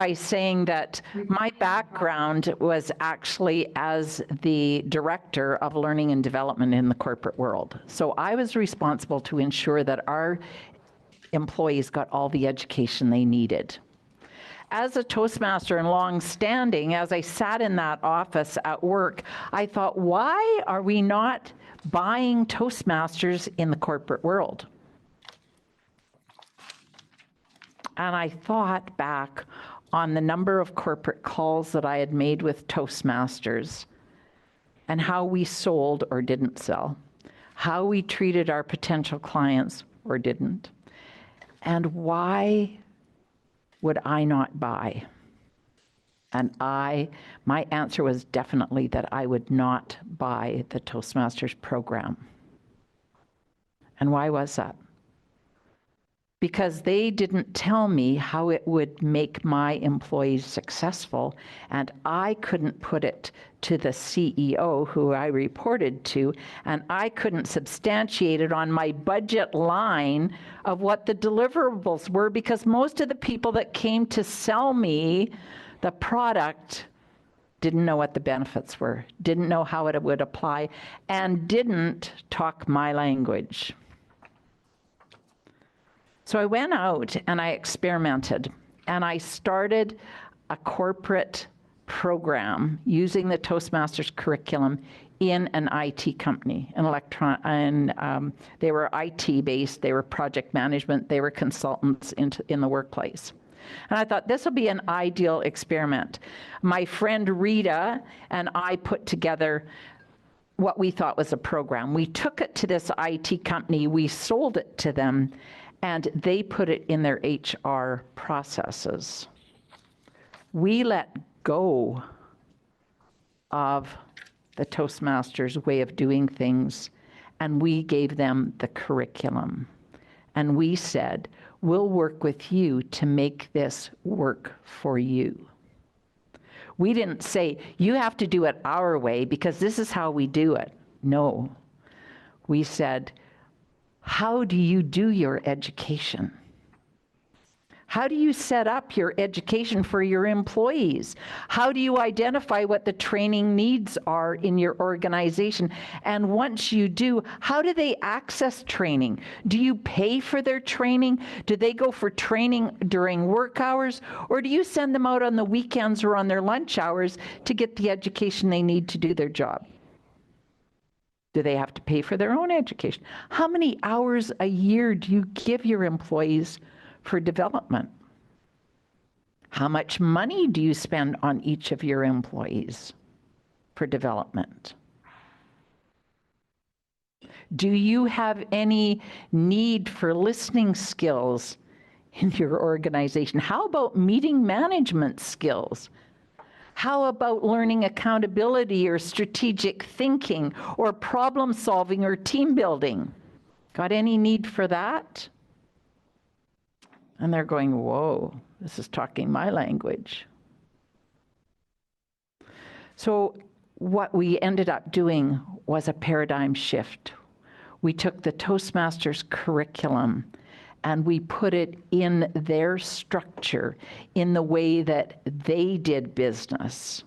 by saying that my background was actually as the director of learning and development in the corporate world. So I was responsible to ensure that our employees got all the education they needed. As a Toastmaster and long-standing, as I sat in that office at work, I thought, why are we not buying Toastmasters in the corporate world? And I thought back on the number of corporate calls that I had made with Toastmasters and how we sold or didn't sell, how we treated our potential clients or didn't, and why would I not buy? And my answer was definitely that I would not buy the Toastmasters program. And why was that? Because they didn't tell me how it would make my employees successful, and I couldn't put it to the CEO who I reported to, and I couldn't substantiate it on my budget line of what the deliverables were, because most of the people that came to sell me the product didn't know what the benefits were, didn't know how it would apply, and didn't talk my language. So I went out and I experimented, and I started a corporate program using the Toastmasters curriculum in an IT company, they were IT based, they were project management, they were consultants in the workplace. And I thought this will be an ideal experiment. My friend Rita and I put together what we thought was a program. We took it to this IT company, we sold it to them, and they put it in their HR processes. We let go of the Toastmasters way of doing things, and we gave them the curriculum. And we said, we'll work with you to make this work for you. We didn't say, you have to do it our way because this is how we do it. No. We said, how do you do your education? How do you set up your education for your employees? How do you identify what the training needs are in your organization? And once you do, how do they access training? Do you pay for their training? Do they go for training during work hours? Or do you send them out on the weekends or on their lunch hours to get the education they need to do their job? Do they have to pay for their own education? How many hours a year do you give your employees for development? How much money do you spend on each of your employees for development? Do you have any need for listening skills in your organization? How about meeting management skills? How about learning accountability or strategic thinking or problem solving or team building? Got any need for that? And they're going, whoa, this is talking my language. So what we ended up doing was a paradigm shift. We took the Toastmasters curriculum and we put it in their structure, in the way that they did business,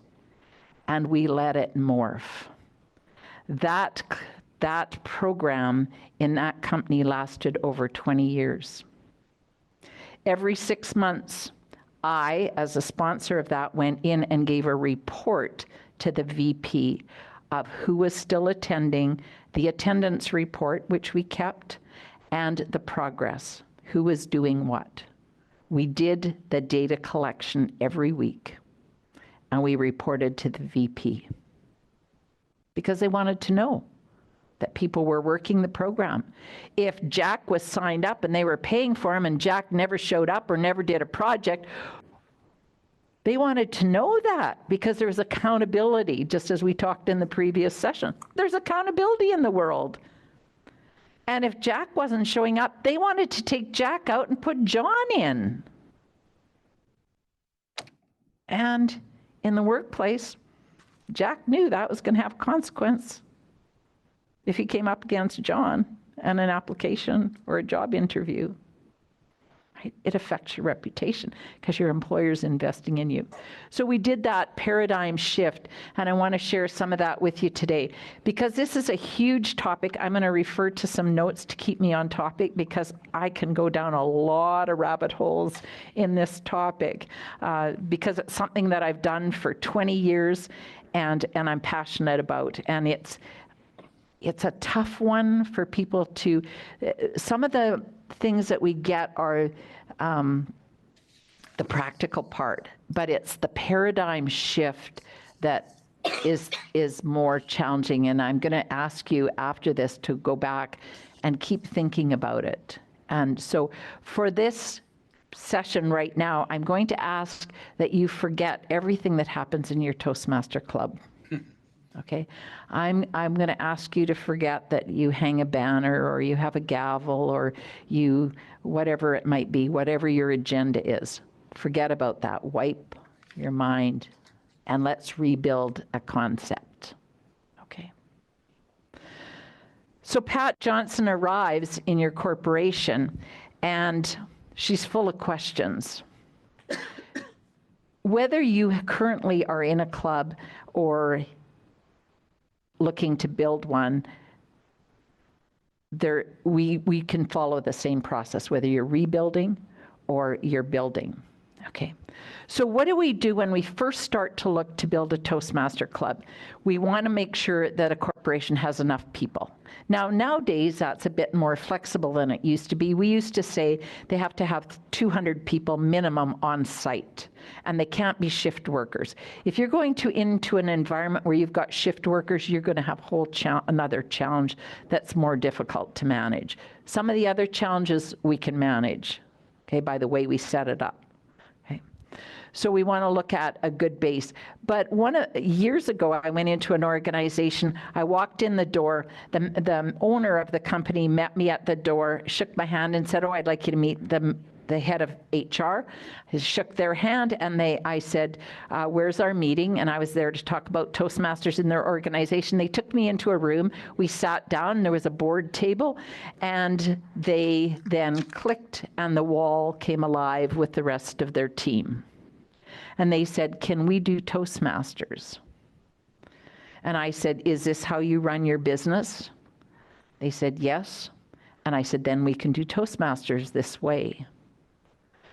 and we let it morph. That program in that company lasted over 20 years. Every 6 months, I, as a sponsor of that, went in and gave a report to the VP of who was still attending, the attendance report, which we kept, and the progress, who was doing what. We did the data collection every week, and we reported to the VP because they wanted to know that people were working the program. If Jack was signed up and they were paying for him and Jack never showed up or never did a project, they wanted to know that because there's accountability, just as we talked in the previous session. There's accountability in the world. And if Jack wasn't showing up, they wanted to take Jack out and put John in. And in the workplace, Jack knew that was going to have consequence if he came up against John in an application or a job interview. I right? It affects your reputation because your employer's investing in you. So we did that paradigm shift, and I want to share some of that with you today. Because this is a huge topic, I'm going to refer to some notes to keep me on topic because I can go down a lot of rabbit holes in this topic because it's something that I've done for 20 years and I'm passionate about. And it's a tough one for people to, some of the things that we get are the practical part, but it's the paradigm shift that is more challenging. And I'm going to ask you after this to go back and keep thinking about it. And so for this session right now, I'm going to ask that you forget everything that happens in your Toastmaster Club. Okay, I'm going to ask you to forget that you hang a banner or you have a gavel or you, whatever it might be, whatever your agenda is. Forget about that. Wipe your mind and let's rebuild a concept. Okay. So Pat Johnson arrives in your corporation and she's full of questions. Whether you currently are in a club or looking to build one, we can follow the same process, whether you're rebuilding or you're building. Okay, so what do we do when we first start to look to build a Toastmaster Club? We want to make sure that a corporation has enough people. Now, nowadays, that's a bit more flexible than it used to be. We used to say they have to have 200 people minimum on site, and they can't be shift workers. If you're going into an environment where you've got shift workers, you're going to have another challenge that's more difficult to manage. Some of the other challenges we can manage, okay, by the way we set it up. So we want to look at a good base. But years ago, I went into an organization. I walked in the door. The owner of the company met me at the door, shook my hand and said, "Oh, I'd like you to meet the head of HR." I shook their hand and I said, "Where's our meeting?" And I was there to talk about Toastmasters in their organization. They took me into a room. We sat down. There was a board table. And they then clicked and the wall came alive with the rest of their team. And they said, "Can we do Toastmasters?" And I said, "Is this how you run your business?" They said, "Yes." And I said, "Then we can do Toastmasters this way."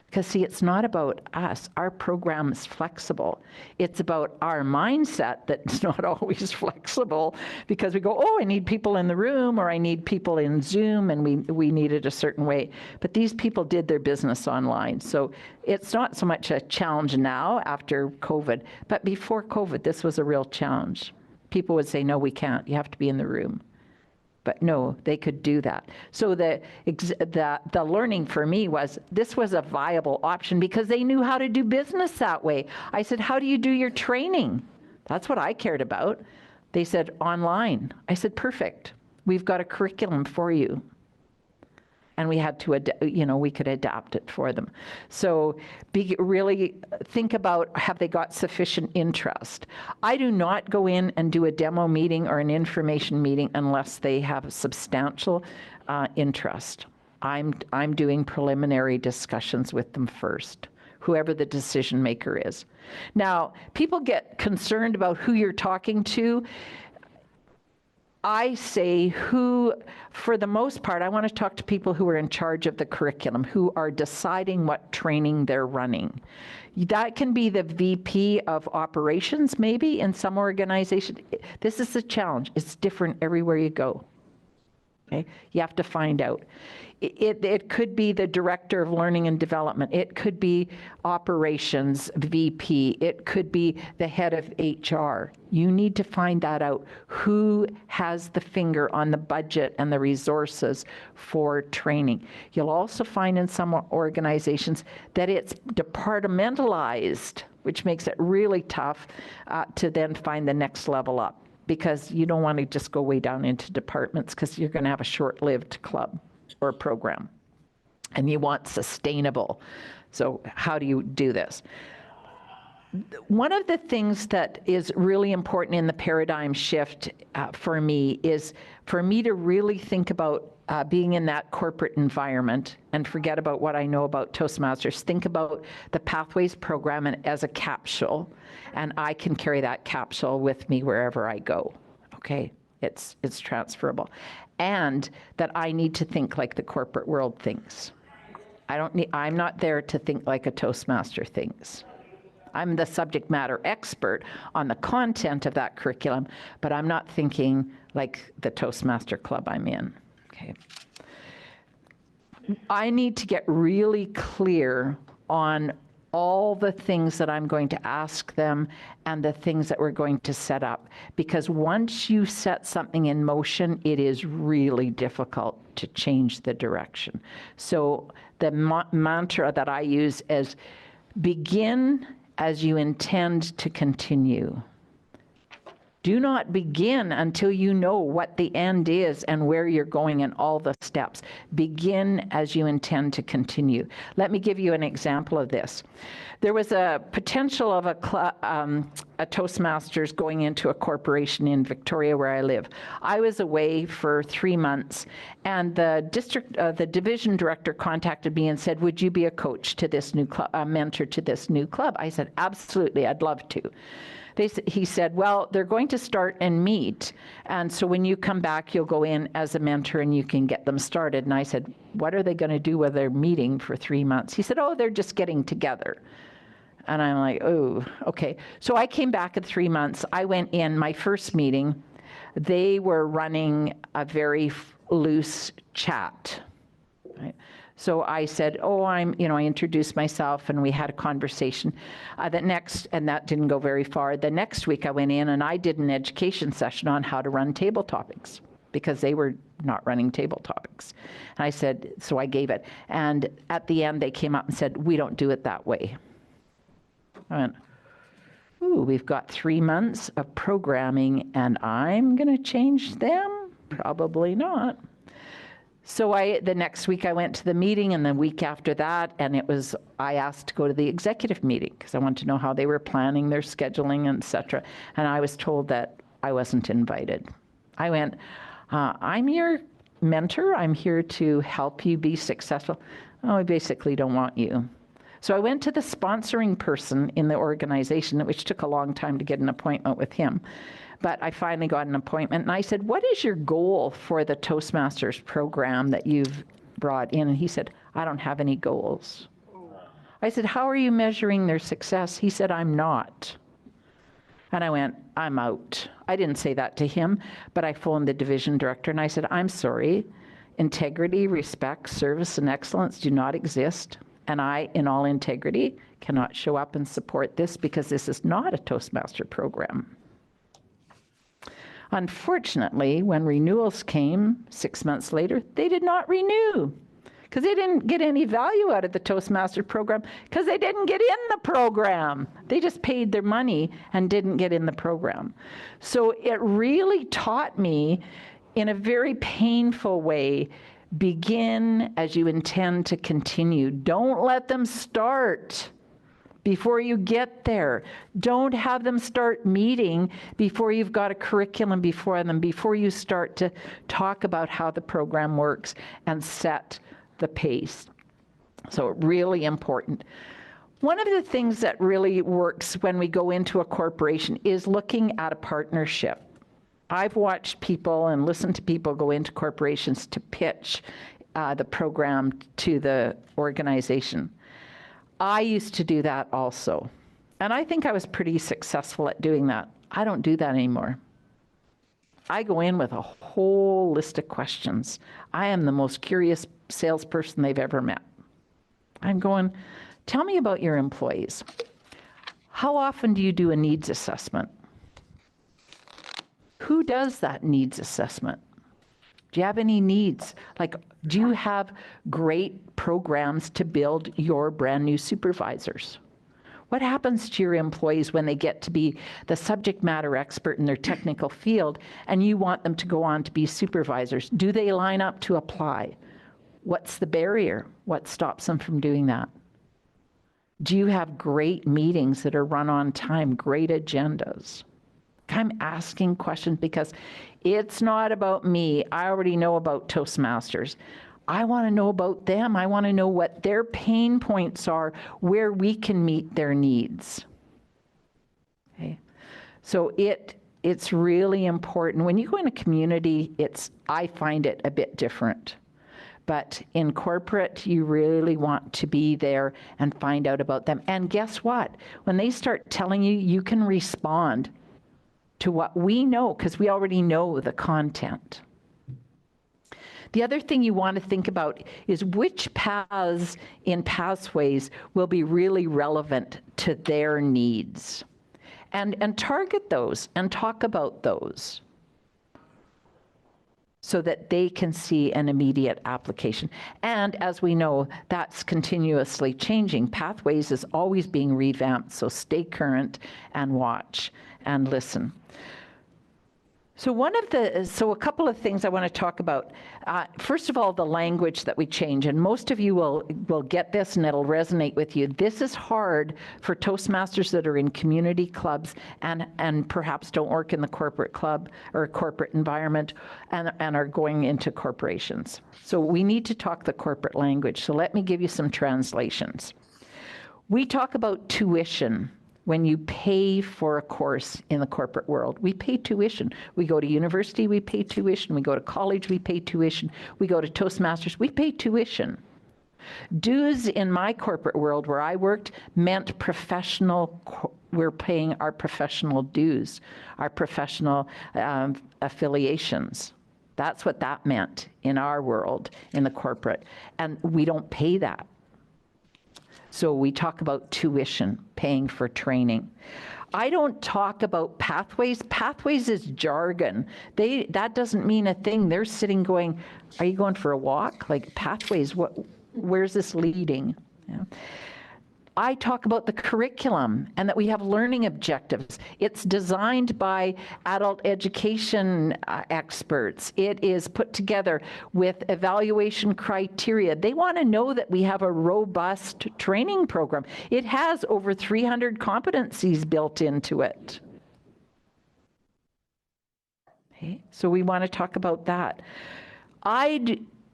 Because see, it's not about us. Our program is flexible. It's about our mindset that's not always flexible because we go, "Oh, I need people in the room," or "I need people in Zoom," and we need it a certain way. But these people did their business online. So it's not so much a challenge now after COVID, but before COVID, this was a real challenge. People would say, "No, we can't. You have to be in the room." But no, they could do that. So the learning for me was this was a viable option because they knew how to do business that way. I said, "How do you do your training?" That's what I cared about. They said, "Online." I said, "Perfect. We've got a curriculum for you." And we had to, we could adapt it for them. So really think about, have they got sufficient interest? I do not go in and do a demo meeting or an information meeting unless they have substantial interest. I'm doing preliminary discussions with them first, whoever the decision maker is. Now, people get concerned about who you're talking to. I say for the most part, I want to talk to people who are in charge of the curriculum, who are deciding what training they're running. That can be the VP of operations, maybe, in some organization. This is the challenge. It's different everywhere you go. Okay? You have to find out. It could be the director of learning and development. It could be operations VP. It could be the head of HR. You need to find that out. Who has the finger on the budget and the resources for training? You'll also find in some organizations that it's departmentalized, which makes it really tough to then find the next level up, because you don't want to just go way down into departments because you're going to have a short-lived club or program, and you want sustainable. So how do you do this? One of the things that is really important in the paradigm shift for me is for me to really think about being in that corporate environment and forget about what I know about Toastmasters. Think about the Pathways program as a capsule, and I can carry that capsule with me wherever I go, okay? It's transferable. And that I need to think like the corporate world thinks. I'm not there to think like a Toastmaster thinks. I'm the subject matter expert on the content of that curriculum, but I'm not thinking like the Toastmaster club I'm in. Okay. I need to get really clear on all the things that I'm going to ask them and the things that we're going to set up. Because once you set something in motion, it is really difficult to change the direction. So the mantra that I use is begin as you intend to continue. Do not begin until you know what the end is and where you're going and all the steps. Begin as you intend to continue. Let me give you an example of this. There was a potential of a Toastmasters going into a corporation in Victoria where I live. I was away for 3 months, and the division director contacted me and said, would you be a coach to this new club, a mentor to this new club? I said, absolutely, I'd love to. He said, well, they're going to start and meet, and so when you come back, you'll go in as a mentor and you can get them started. And I said, what are they going to do while they're meeting for 3 months? He said, oh, they're just getting together. And I'm like, oh, okay. So I came back in 3 months. I went in my first meeting. They were running a very loose chat. Right? So I said, oh, I introduced myself and we had a conversation. And that didn't go very far. The next week I went in and I did an education session on how to run table topics because they were not running table topics. And I said, so I gave it. And at the end they came up and said, we don't do it that way. I went, ooh, we've got 3 months of programming and I'm gonna change them? Probably not. So the next week I went to the meeting, and the week after that, and I asked to go to the executive meeting because I wanted to know how they were planning their scheduling, etc. And I was told that I wasn't invited. I went, I'm your mentor. I'm here to help you be successful. Oh, I basically don't want you. So I went to the sponsoring person in the organization, which took a long time to get an appointment with him. But I finally got an appointment, and I said, what is your goal for the Toastmasters program that you've brought in? And he said, I don't have any goals. I said, how are you measuring their success? He said, I'm not. And I went, I'm out. I didn't say that to him, but I phoned the division director, and I said, I'm sorry. Integrity, respect, service, and excellence do not exist. And I, in all integrity, cannot show up and support this because this is not a Toastmaster program. Unfortunately, when renewals came 6 months later, they did not renew because they didn't get any value out of the Toastmaster program because they didn't get in the program. They just paid their money and didn't get in the program. So it really taught me in a very painful way, begin as you intend to continue. Don't let them start before you get there. Don't have them start meeting before you've got a curriculum before them, before you start to talk about how the program works and set the pace. So really important. One of the things that really works when we go into a corporation is looking at a partnership. I've watched people and listened to people go into corporations to pitch the program to the organization. I used to do that also. And I think I was pretty successful at doing that. I don't do that anymore. I go in with a whole list of questions. I am the most curious salesperson they've ever met. I'm going, tell me about your employees. How often do you do a needs assessment? Who does that needs assessment? Do you have any needs? Like, do you have great programs to build your brand new supervisors? What happens to your employees when they get to be the subject matter expert in their technical field and you want them to go on to be supervisors? Do they line up to apply? What's the barrier? What stops them from doing that? Do you have great meetings that are run on time, great agendas? I'm asking questions because it's not about me. I already know about Toastmasters. I want to know about them. I want to know what their pain points are, where we can meet their needs. Okay. So it's really important. When you go in a community, I find it a bit different. But in corporate, you really want to be there and find out about them. And guess what? When they start telling you, you can respond to what we know, because we already know the content. The other thing you want to think about is which paths in pathways will be really relevant to their needs. And target those and talk about those so that they can see an immediate application. And as we know, that's continuously changing. Pathways is always being revamped, so stay current and watch and listen. So a couple of things I want to talk about. First of all, the language that we change, and most of you will get this and it'll resonate with you. This is hard for Toastmasters that are in community clubs and perhaps don't work in the corporate club or corporate environment and are going into corporations. So we need to talk the corporate language. So let me give you some translations. We talk about tuition. When you pay for a course in the corporate world, we pay tuition. We go to university, we pay tuition. We go to college, we pay tuition. We go to Toastmasters, we pay tuition. Dues in my corporate world where I worked meant we're paying our professional dues, our professional affiliations. That's what that meant in our world, in the corporate. And we don't pay that. So we talk about tuition, paying for training. I don't talk about pathways. Pathways is jargon. That doesn't mean a thing. They're sitting going, are you going for a walk? Like pathways, where's this leading? Yeah. I talk about the curriculum and that we have learning objectives. It's designed by adult education experts. It is put together with evaluation criteria. They want to know that we have a robust training program. It has over 300 competencies built into it. Okay, so we want to talk about that.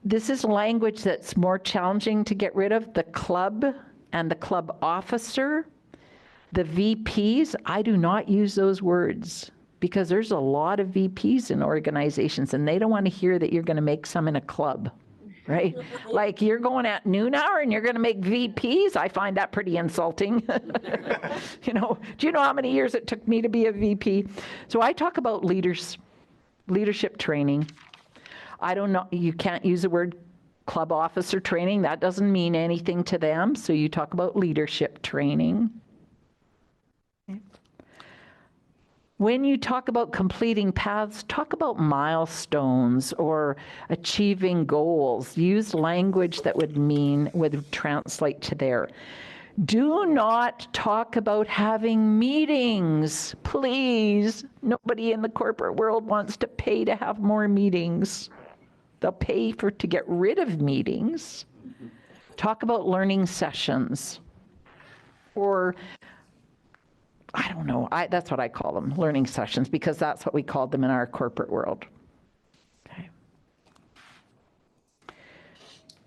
This is language that's more challenging to get rid of. The club and the club officer, the VPs, I do not use those words because there's a lot of VPs in organizations and they don't want to hear that you're going to make some in a club, right? Like you're going at noon hour and you're going to make VPs. I find that pretty insulting. Do you know how many years it took me to be a VP? So I talk about leadership training. I don't know, you can't use the word club officer training. That doesn't mean anything to them. So you talk about leadership training. Okay. When you talk about completing paths, talk about milestones or achieving goals. Use language that would translate to there. Do not talk about having meetings, please. Nobody in the corporate world wants to pay to have more meetings. They'll pay to get rid of meetings. Talk about learning sessions. Or, I don't know, that's what I call them, learning sessions, because that's what we called them in our corporate world. Okay.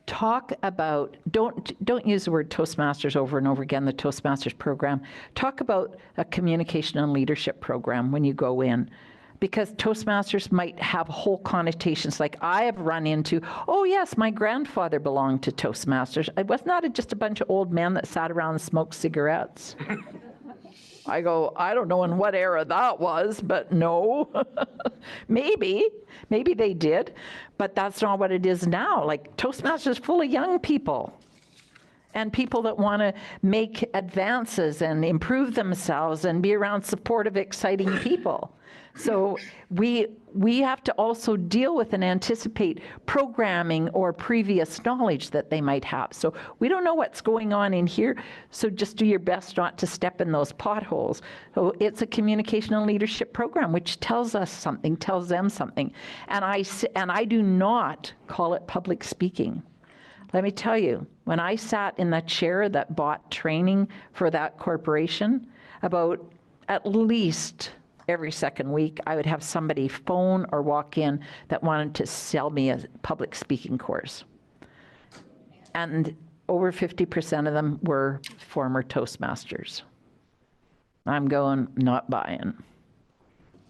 Talk about, don't use the word Toastmasters over and over again, the Toastmasters program. Talk about a communication and leadership program when you go in. Because Toastmasters might have whole connotations, like I have run into, oh yes, my grandfather belonged to Toastmasters. It was not just a bunch of old men that sat around and smoked cigarettes. I go, I don't know in what era that was, but no. Maybe they did, but that's not what it is now. Like Toastmasters is full of young people and people that want to make advances and improve themselves and be around supportive, exciting people. So we have to also deal with and anticipate programming or previous knowledge that they might have. So we don't know what's going on in here, so just do your best not to step in those potholes. So it's a communication and leadership program, which tells us something, tells them something. And I do not call it public speaking. Let me tell you, when I sat in that chair that bought training for that corporation, about at least every second week, I would have somebody phone or walk in that wanted to sell me a public speaking course. And over 50% of them were former Toastmasters. I'm going, not buying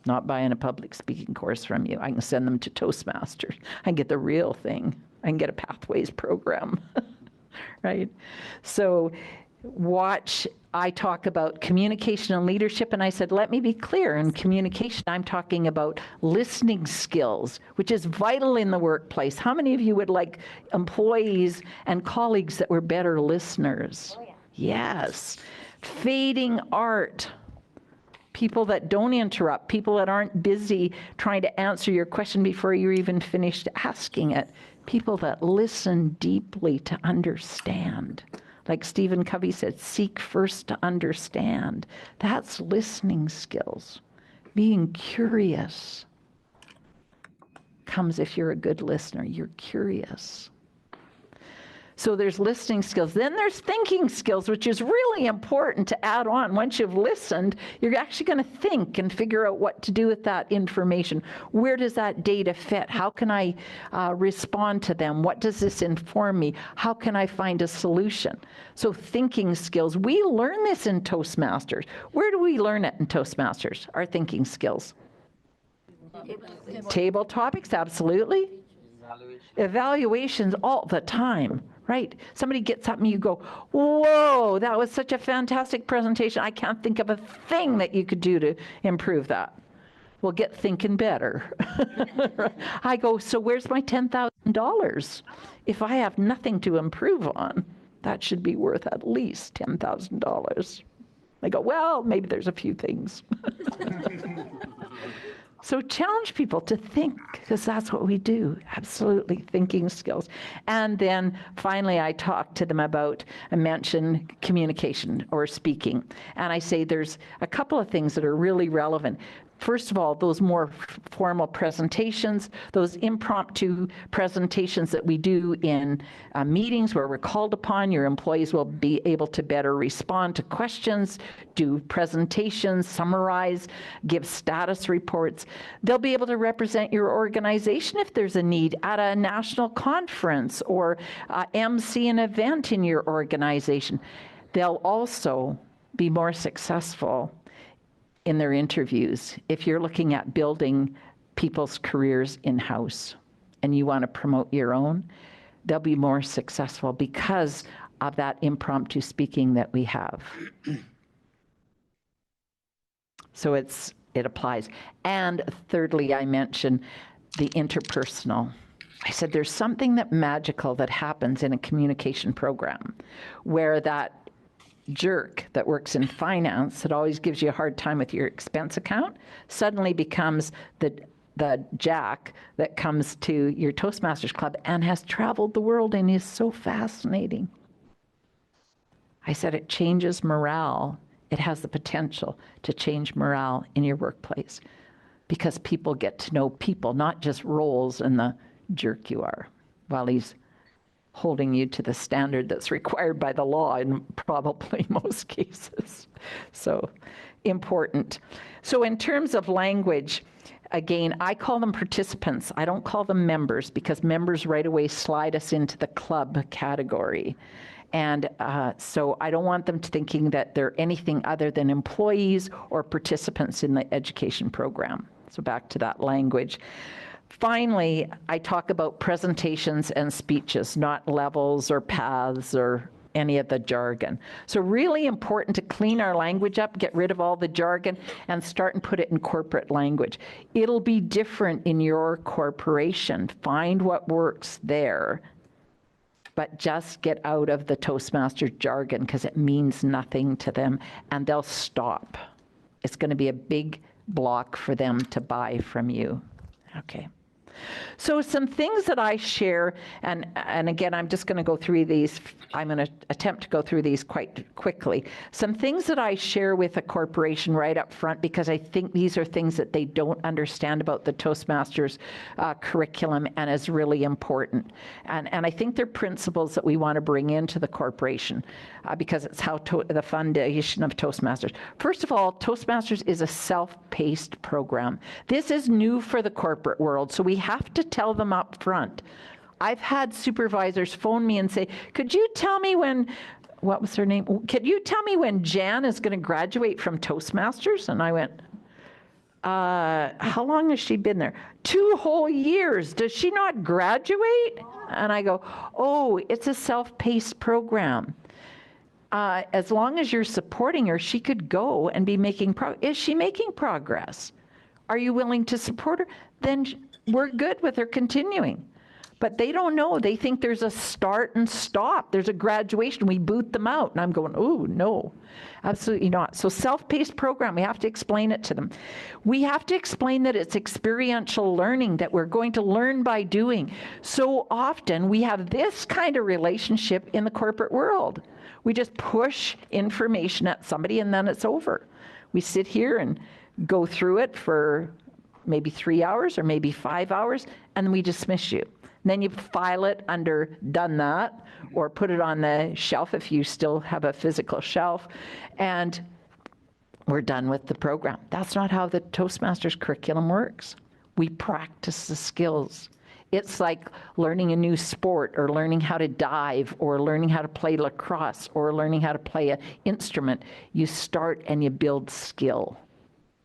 a public speaking course from you. I can send them to Toastmasters. I can get the real thing. I can get a Pathways program, right? So I talk about communication and leadership, and I said, let me be clear, in communication, I'm talking about listening skills, which is vital in the workplace. How many of you would like employees and colleagues that were better listeners? Oh, yeah. Yes. Fading art. People that don't interrupt, people that aren't busy trying to answer your question before you're even finished asking it. People that listen deeply to understand. Like Stephen Covey said, seek first to understand. That's listening skills. Being curious comes if you're a good listener. You're curious. So there's listening skills. Then there's thinking skills, which is really important to add on. Once you've listened, you're actually going to think and figure out what to do with that information. Where does that data fit? How can I respond to them? What does this inform me? How can I find a solution? So thinking skills. We learn this in Toastmasters. Where do we learn it in Toastmasters? Our thinking skills. Table topics, absolutely. Evaluations all the time. Right? Somebody gets up and you go, whoa, that was such a fantastic presentation. I can't think of a thing that you could do to improve that. Well, get thinking better. I go, so where's my $10,000? If I have nothing to improve on, that should be worth at least $10,000. I go, well, maybe there's a few things. So challenge people to think, because that's what we do, absolutely, thinking skills. And then finally I talk to them about, I mention communication or speaking. And I say there's a couple of things that are really relevant. First of all, those more formal presentations, those impromptu presentations that we do in meetings where we're called upon, your employees will be able to better respond to questions, do presentations, summarize, give status reports. They'll be able to represent your organization if there's a need at a national conference or MC an event in your organization. They'll also be more successful in their interviews. If you're looking at building people's careers in-house and you want to promote your own, they'll be more successful because of that impromptu speaking that we have. So it applies. And thirdly, I mentioned the interpersonal. I said there's something magical that happens in a communication program where that jerk that works in finance that always gives you a hard time with your expense account suddenly becomes the Jack that comes to your Toastmasters club and has traveled the world and is so fascinating. I said it changes morale. It has the potential to change morale in your workplace because people get to know people, not just roles and the jerk you are while he's holding you to the standard that's required by the law in probably most cases. So important. So in terms of language, again, I call them participants. I don't call them members because members right away slide us into the club category. And so I don't want them thinking that they're anything other than employees or participants in the education program. So back to that language. Finally, I talk about presentations and speeches, not levels or paths or any of the jargon. So really important to clean our language up, get rid of all the jargon, and start and put it in corporate language. It'll be different in your corporation. Find what works there, but just get out of the Toastmaster jargon because it means nothing to them, and they'll stop. It's going to be a big block for them to buy from you. Okay. So some things that I share, and again, I'm just going to go through these. I'm going to attempt to go through these quite quickly. Some things that I share with a corporation right up front, because I think these are things that they don't understand about the Toastmasters curriculum and is really important. And I think they're principles that we want to bring into the corporation because it's how the foundation of Toastmasters. First of all, Toastmasters is a self-paced program. This is new for the corporate world, so we have to tell them up front. I've had supervisors phone me and say, could you tell me when, what was her name? Could you tell me when Jan is going to graduate from Toastmasters? And I went, how long has she been there? 2 whole years. Does she not graduate? And I go, oh, it's a self-paced program. As long as you're supporting her, she could go and be making progress. Is she making progress? Are you willing to support her? Then we're good with her continuing. But they don't know. They think there's a start and stop. There's a graduation. We boot them out. And I'm going, oh, no, absolutely not. So self-paced program, we have to explain it to them. We have to explain that it's experiential learning, that we're going to learn by doing. So often we have this kind of relationship in the corporate world. We just push information at somebody and then it's over. We sit here and go through it for maybe 3 hours or maybe 5 hours, and then we dismiss you. And then you file it under done that, or put it on the shelf if you still have a physical shelf, and we're done with the program. That's not how the Toastmasters curriculum works. We practice the skills. It's like learning a new sport, or learning how to dive, or learning how to play lacrosse, or learning how to play an instrument. You start and you build skill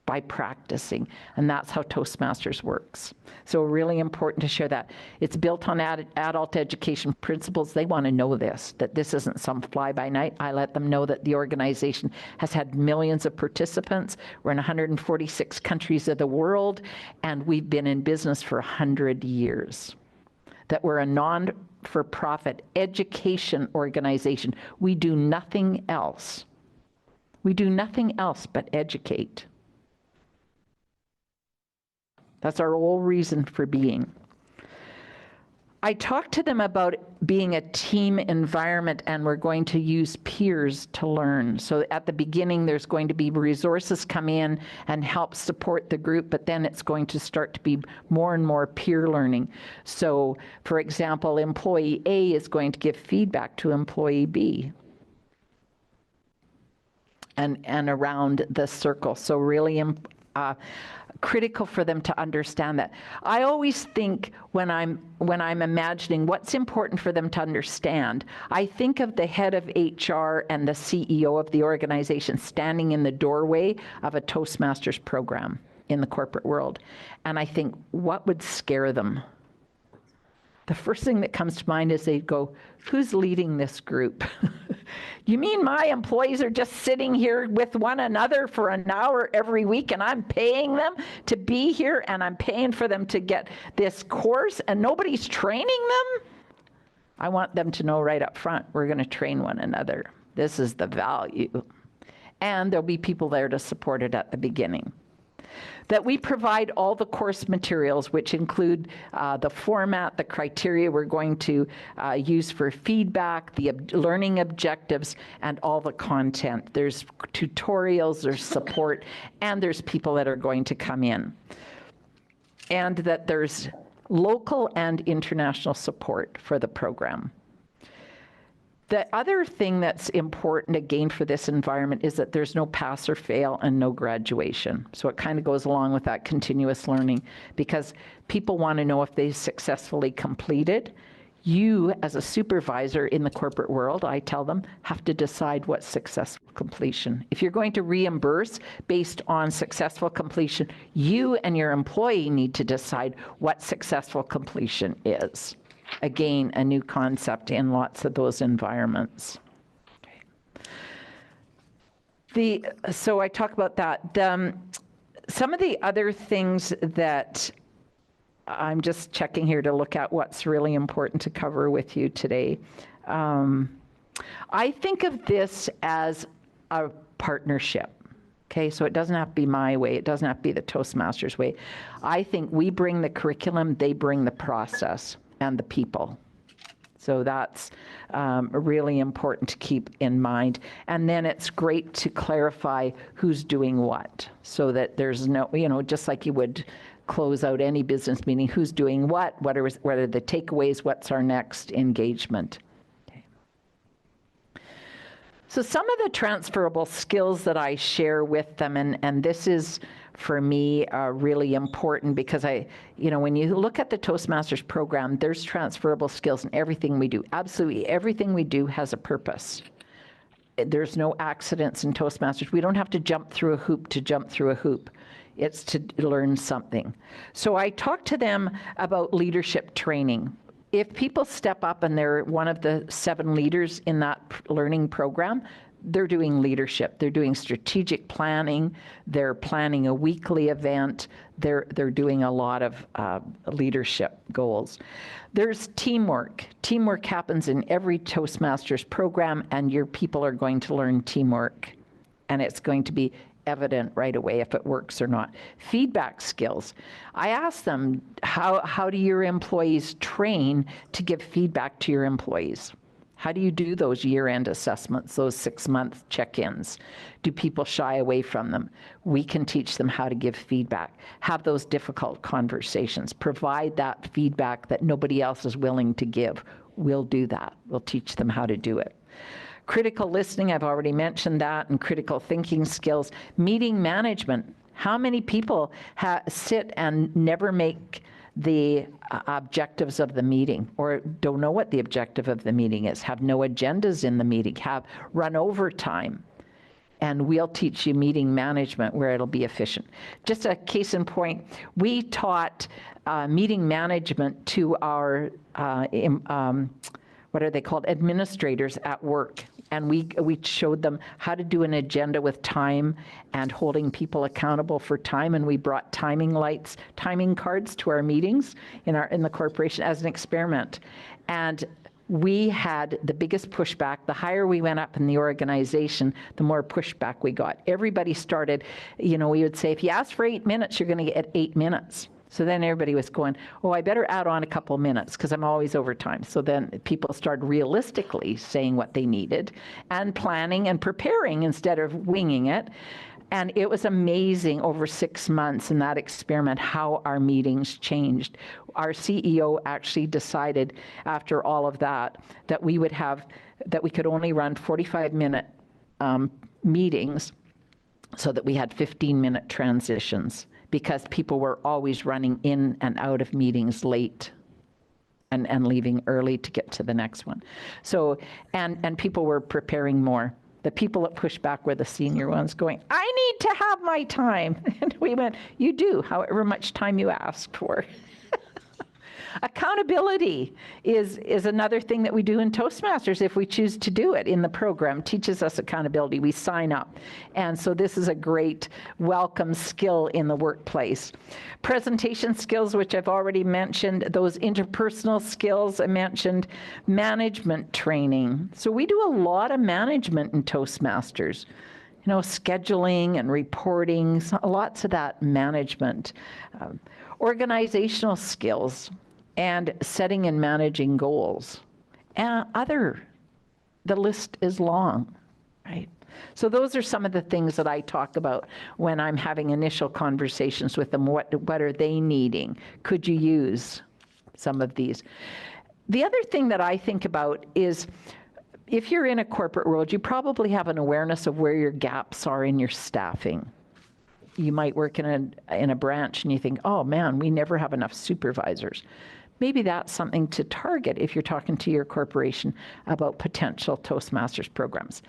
by practicing, and that's how Toastmasters works. So really important to share that. It's built on adult education principles. They want to know this, that this isn't some fly-by-night. I let them know that the organization has had millions of participants. We're in 146 countries of the world, and we've been in business for 100 years. That we're a non-for-profit education organization. We do nothing else. We do nothing else but educate. That's our whole reason for being. I talked to them about being a team environment, and we're going to use peers to learn. So at the beginning, there's going to be resources come in and help support the group, but then it's going to start to be more and more peer learning. So for example, employee A is going to give feedback to employee B. And around the circle. So really critical for them to understand that. I always think when I'm imagining what's important for them to understand, I think of the head of HR and the CEO of the organization standing in the doorway of a Toastmasters program in the corporate world. And I think, what would scare them? The first thing that comes to mind is they'd go, who's leading this group? You mean my employees are just sitting here with one another for an hour every week, and I'm paying them to be here, and I'm paying for them to get this course, and nobody's training them? I want them to know right up front, we're going to train one another. This is the value. And there'll be people there to support it at the beginning. That we provide all the course materials, which include the format, the criteria we're going to use for feedback, the learning objectives, and all the content. There's tutorials, there's support, and there's people that are going to come in. And that there's local and international support for the program. The other thing that's important, again, for this environment is that there's no pass or fail and no graduation. So it kind of goes along with that continuous learning, because people want to know if they successfully completed. You, as a supervisor in the corporate world, I tell them, have to decide what's successful completion. If you're going to reimburse based on successful completion, you and your employee need to decide what successful completion is. Again, a new concept in lots of those environments. So I talk about that. Some of the other things that I'm just checking here to look at what's really important to cover with you today. I think of this as a partnership. Okay, so it doesn't have to be my way. It doesn't have to be the Toastmasters way. I think we bring the curriculum, they bring the process and the people. So that's really important to keep in mind. And then it's great to clarify who's doing what, so that there's no, just like you would close out any business meeting, who's doing what are the takeaways, what's our next engagement. So some of the transferable skills that I share with them, and this is, for me, really important because when you look at the Toastmasters program, there's transferable skills in everything we do. Absolutely everything we do has a purpose. There's no accidents in Toastmasters. We don't have to jump through a hoop to jump through a hoop. It's to learn something. So I talk to them about leadership training. If people step up and they're one of the 7 leaders in that learning program, they're doing leadership. They're doing strategic planning. They're planning a weekly event. They're doing a lot of leadership goals. There's teamwork. Teamwork happens in every Toastmasters program, and your people are going to learn teamwork. And it's going to be evident right away if it works or not. Feedback skills. I ask them, how do your employees train to give feedback to your employees? How do you do those year-end assessments, those 6-month check-ins? Do people shy away from them? We can teach them how to give feedback, have those difficult conversations, provide that feedback that nobody else is willing to give. We'll do that. We'll teach them how to do it. Critical listening, I've already mentioned that, and critical thinking skills. Meeting management. How many people sit and never make the objectives of the meeting, or don't know what the objective of the meeting is, have no agendas in the meeting, have run overtime? And we'll teach you meeting management where it'll be efficient. Just a case in point, we taught meeting management to our, what are they called, administrators at work. And we showed them how to do an agenda with time and holding people accountable for time. And we brought timing lights, timing cards to our meetings in the corporation as an experiment. And we had the biggest pushback. The higher we went up in the organization, the more pushback we got. Everybody started, we would say, if you ask for 8 minutes, you're going to get 8 minutes. So then everybody was going, oh, I better add on a couple minutes because I'm always over time. So then people started realistically saying what they needed and planning and preparing instead of winging it. And it was amazing over 6 months in that experiment how our meetings changed. Our CEO actually decided after all of that we could only run 45-minute meetings so that we had 15-minute transitions, because people were always running in and out of meetings late and leaving early to get to the next one. So, and people were preparing more. The people that pushed back were the senior ones going, I need to have my time. And we went, you do, however much time you asked for. Accountability is another thing that we do in Toastmasters if we choose to do it in the program. Teaches us accountability. We sign up. And so this is a great welcome skill in the workplace. Presentation skills, which I've already mentioned, those interpersonal skills I mentioned, management training. So we do a lot of management in Toastmasters. Scheduling and reporting, lots of that management. Organizational skills and setting and managing goals. And the list is long, right? So those are some of the things that I talk about when I'm having initial conversations with them. What are they needing? Could you use some of these? The other thing that I think about is, if you're in a corporate world, you probably have an awareness of where your gaps are in your staffing. You might work in a branch and you think, oh man, we never have enough supervisors. Maybe that's something to target if you're talking to your corporation about potential Toastmasters programs.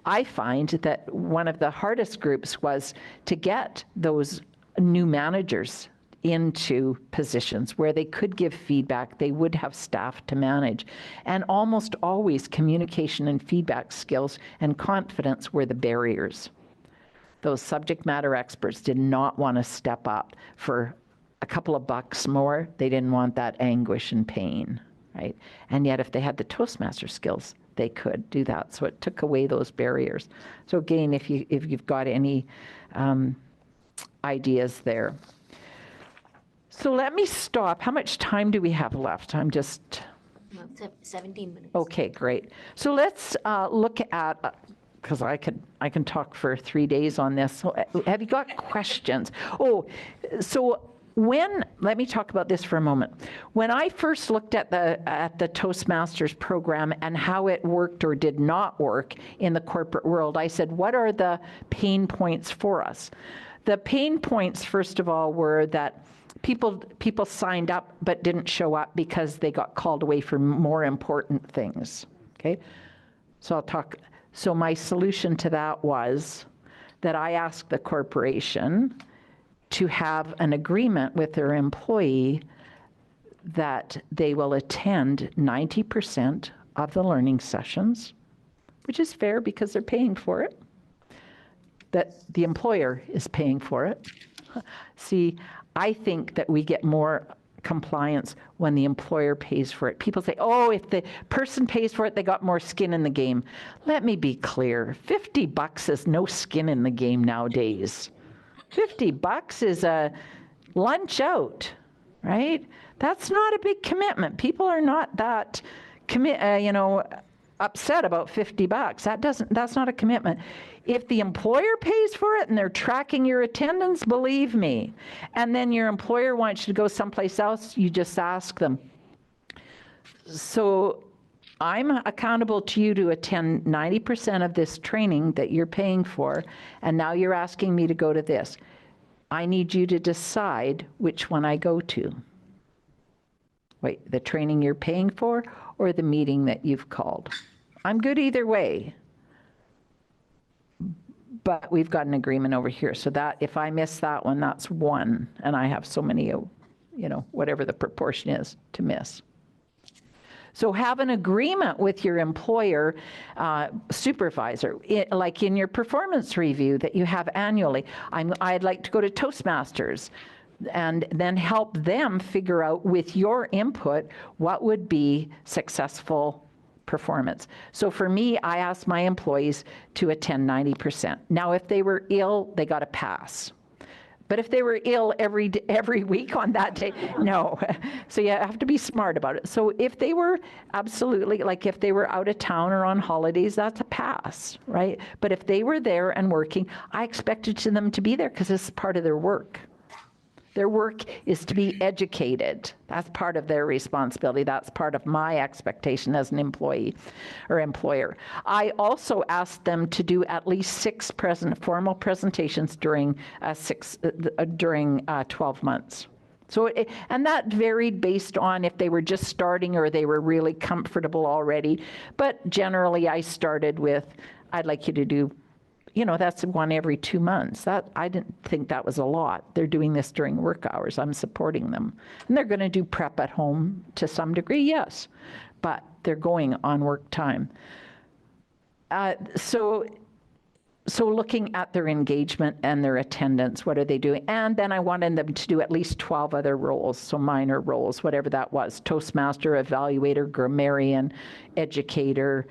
I find that one of the hardest groups was to get those new managers into positions where they could give feedback, they would have staff to manage. And almost always communication and feedback skills and confidence were the barriers. Those subject matter experts did not want to step up for a couple of bucks more. They didn't want that anguish and pain, right? And yet if they had the Toastmaster skills, they could do that. So it took away those barriers. So again, if you've got any ideas there. So let me stop. How much time do we have left? I'm just... 17 minutes. Okay, great. So let's look at, because I can talk for 3 days on this. So have you got questions? Oh, so let me talk about this for a moment. When I first looked at the Toastmasters program and how it worked or did not work in the corporate world, I said, what are the pain points for us? The pain points, first of all, were that people signed up but didn't show up because they got called away for more important things. Okay, so my solution to that was that I asked the corporation to have an agreement with their employee that they will attend 90% of the learning sessions, which is fair because they're paying for it, that the employer is paying for it. See, I think that we get more compliance when the employer pays for it. People say, oh, if the person pays for it, they got more skin in the game. Let me be clear. $50 is no skin in the game nowadays. $50 is a lunch out, right? That's not a big commitment. People are not that upset about $50. That's not a commitment. If the employer pays for it and they're tracking your attendance, believe me, and then your employer wants you to go someplace else, you just ask them. So I'm accountable to you to attend 90% of this training that you're paying for, and now you're asking me to go to this. I need you to decide which one I go to. Wait, the training you're paying for or the meeting that you've called? I'm good either way. But we've got an agreement over here. So that if I miss that one, that's one. And I have so many, whatever the proportion is to miss. So have an agreement with your employer supervisor, like in your performance review that you have annually. I'd like to go to Toastmasters, and then help them figure out with your input what would be successful performance. So for me, I asked my employees to attend 90%. Now, if they were ill, they got a pass. But if they were ill every week on that day, no. So you have to be smart about it. So if they were absolutely, like if they were out of town or on holidays, that's a pass, right? But if they were there and working, I expected them to be there because it's part of their work. Their work is to be educated. That's part of their responsibility. That's part of my expectation as an employee or employer. I also asked them to do at least 6 formal presentations during 12 months. So, and that varied based on if they were just starting or they were really comfortable already. But generally, I started with, I'd like you to do, that's one every 2 months. I didn't think that was a lot. They're doing this during work hours. I'm supporting them. And they're going to do prep at home to some degree, yes. But they're going on work time. So looking at their engagement and their attendance, what are they doing? And then I wanted them to do at least 12 other roles, so minor roles, whatever that was. Toastmaster, evaluator, grammarian, educator,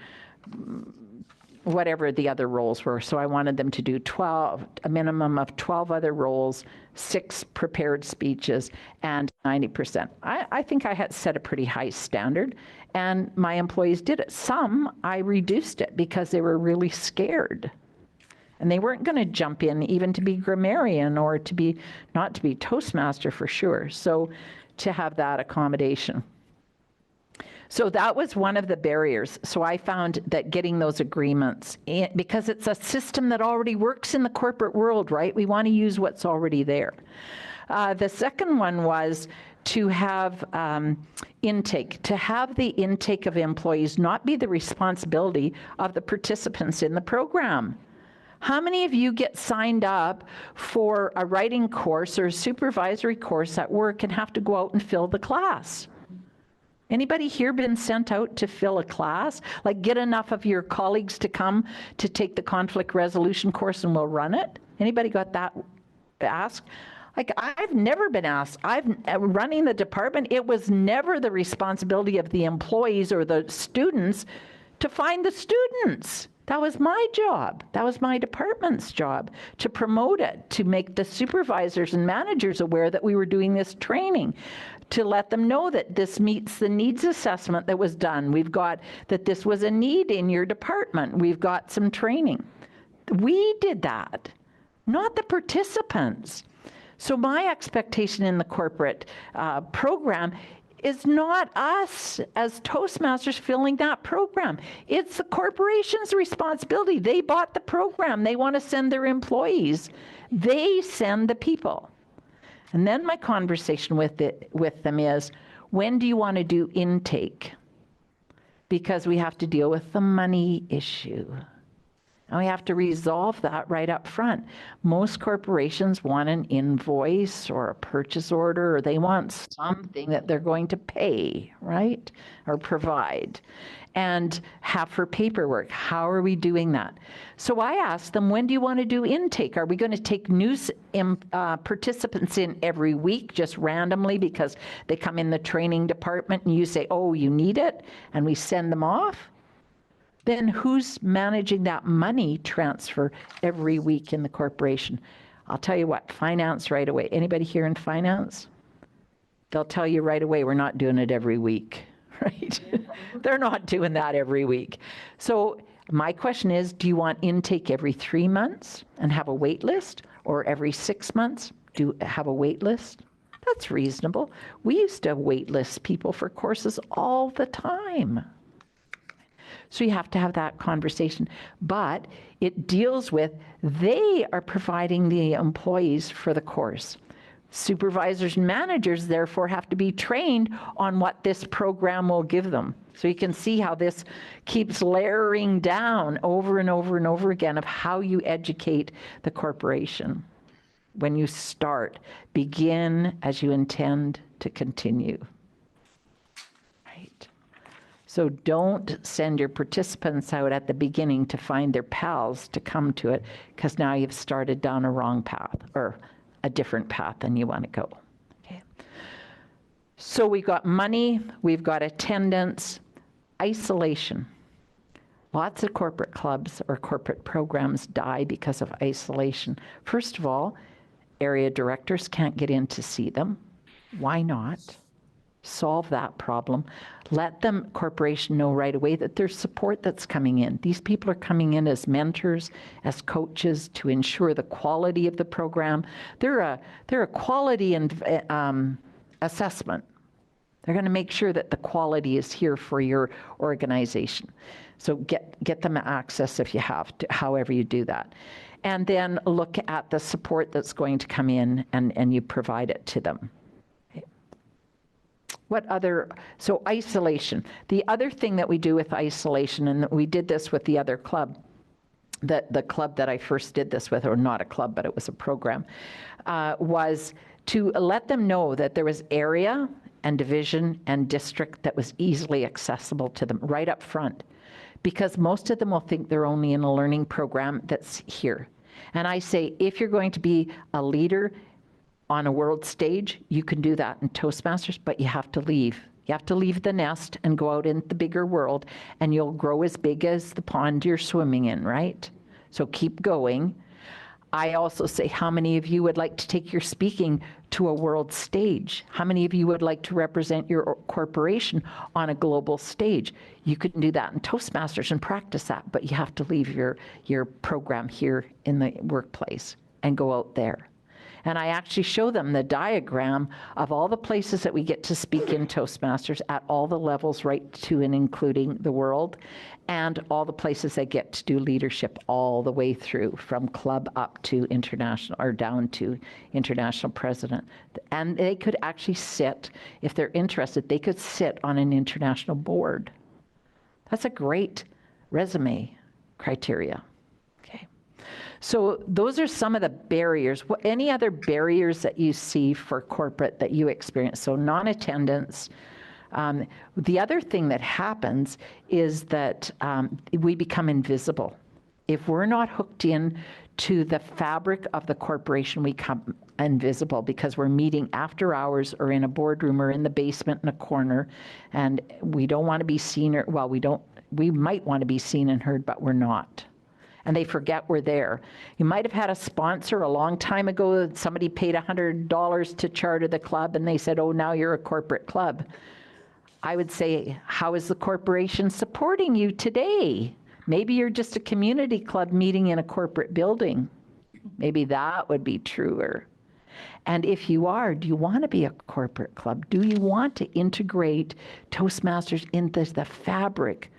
whatever the other roles were. So I wanted them to do a minimum of 12 other roles, 6 prepared speeches, and 90%. I think I had set a pretty high standard, and my employees did it. Some, I reduced it because they were really scared. And they weren't going to jump in even to be grammarian or not to be Toastmaster for sure. So to have that accommodation. So that was one of the barriers. So I found that getting those agreements, because it's a system that already works in the corporate world, right? We want to use what's already there. The second one was to have intake, to have the intake of employees not be the responsibility of the participants in the program. How many of you get signed up for a writing course or a supervisory course at work and have to go out and fill the class? Anybody here been sent out to fill a class? Like get enough of your colleagues to come to take the conflict resolution course and we'll run it? Anybody got that asked? Like I've never been asked. Running the department, it was never the responsibility of the employees or the students to find the students. That was my job. That was my department's job, to promote it, to make the supervisors and managers aware that we were doing this training, to let them know that this meets the needs assessment that was done. We've got that this was a need in your department. We've got some training. We did that, not the participants. So my expectation in the corporate program is not us as Toastmasters filling that program. It's the corporation's responsibility. They bought the program. They want to send their employees. They send the people. And then my conversation with them is, when do you want to do intake? Because we have to deal with the money issue. And we have to resolve that right up front. Most corporations want an invoice or a purchase order, or they want something that they're going to pay, right? Or provide. And have for paperwork. How are we doing that? So I asked them, when do you want to do intake? Are we going to take new participants in every week, just randomly, because they come in the training department and you say, oh, you need it, and we send them off? Then who's managing that money transfer every week in the corporation? I'll tell you what, finance right away. Anybody here in finance? They'll tell you right away, we're not doing it every week, right? They're not doing that every week. So my question is, do you want intake every 3 months and have a wait list, or every 6 months have a wait list? That's reasonable. We used to wait list people for courses all the time. So you have to have that conversation. But it deals with, they are providing the employees for the course. Supervisors and managers therefore have to be trained on what this program will give them. So you can see how this keeps layering down over and over and over again of how you educate the corporation. When you start, begin as you intend to continue. So don't send your participants out at the beginning to find their pals to come to it, because now you've started down a wrong path, or a different path than you want to go. Okay. So we've got money, we've got attendance, isolation. Lots of corporate clubs or corporate programs die because of isolation. First of all, area directors can't get in to see them. Why not? Solve that problem. Let the corporation know right away that there's support that's coming in. These people are coming in as mentors, as coaches, to ensure the quality of the program. They're a quality and assessment. They're going to make sure that the quality is here for your organization. So get them access if you have to, however you do that. And then look at the support that's going to come in, and you provide it to them. So isolation. The other thing that we do with isolation, and we did this with the other club, the club that I first did this with, or not a club, but it was a program, was to let them know that there was area and division and district that was easily accessible to them right up front. Because most of them will think they're only in a learning program that's here. And I say, if you're going to be a leader on a world stage, you can do that in Toastmasters, but you have to leave. You have to leave the nest and go out in the bigger world, and you'll grow as big as the pond you're swimming in, right? So keep going. I also say, how many of you would like to take your speaking to a world stage? How many of you would like to represent your corporation on a global stage? You can do that in Toastmasters and practice that, but you have to leave your program here in the workplace and go out there. And I actually show them the diagram of all the places that we get to speak in Toastmasters at all the levels, right to and including the world, and all the places they get to do leadership all the way through, from club up to international, or down to international president. And they could actually sit, if they're interested, they could sit on an international board. That's a great resume criteria. So those are some of the barriers. Any other barriers that you see for corporate that you experience? So non-attendance. The other thing that happens is that we become invisible. If we're not hooked in to the fabric of the corporation, we become invisible because we're meeting after hours or in a boardroom or in the basement in a corner, and we don't want to be seen, or, well, we don't we might want to be seen and heard, but we're not. And they forget we're there. You might have had a sponsor a long time ago. Somebody paid $100 to charter the club, and they said, oh, now you're a corporate club. I would say, how is the corporation supporting you today? Maybe you're just a community club meeting in a corporate building. Maybe that would be truer. And if you are, do you want to be a corporate club? Do you want to integrate Toastmasters into the fabric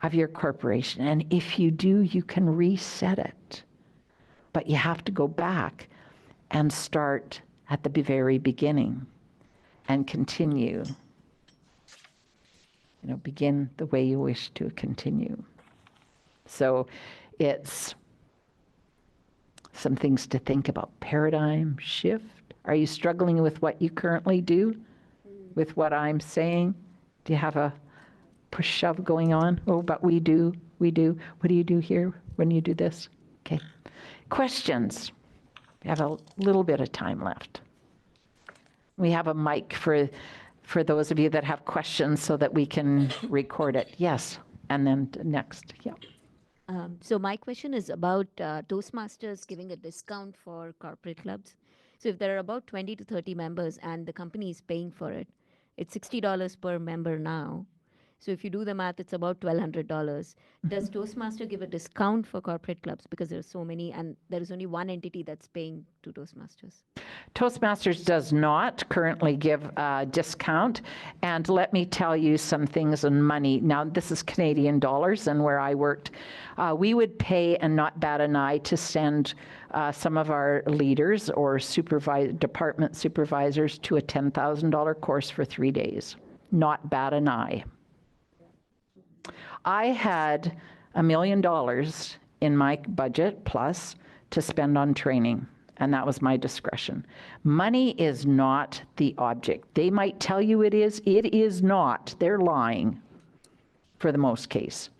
of your corporation? And if you do, you can reset it. But you have to go back and start at the very beginning and continue. Begin the way you wish to continue. So it's some things to think about. Paradigm shift. Are you struggling with what you currently do? With what I'm saying? Do you have a push shove going on? Oh, but we do. What do you do here when you do this? Okay. Questions? We have a little bit of time left. We have a mic for those of you that have questions so that we can record it. Yes. And then next. Yeah. So my question is about Toastmasters giving a discount for corporate clubs. So if there are about 20 to 30 members and the company is paying for it, it's $60 per member now. So if you do the math, it's about $1,200. Does Toastmaster give a discount for corporate clubs because there are so many and there is only one entity that's paying to Toastmasters? Toastmasters does not currently give a discount. And let me tell you some things on money. Now, this is Canadian dollars, and where I worked, we would pay and not bat an eye to send some of our leaders or department supervisors to a $10,000 course for 3 days. Not bat an eye. I had $1 million in my budget plus to spend on training, and that was my discretion. Money is not the object. They might tell you it is not. They're lying for the most case.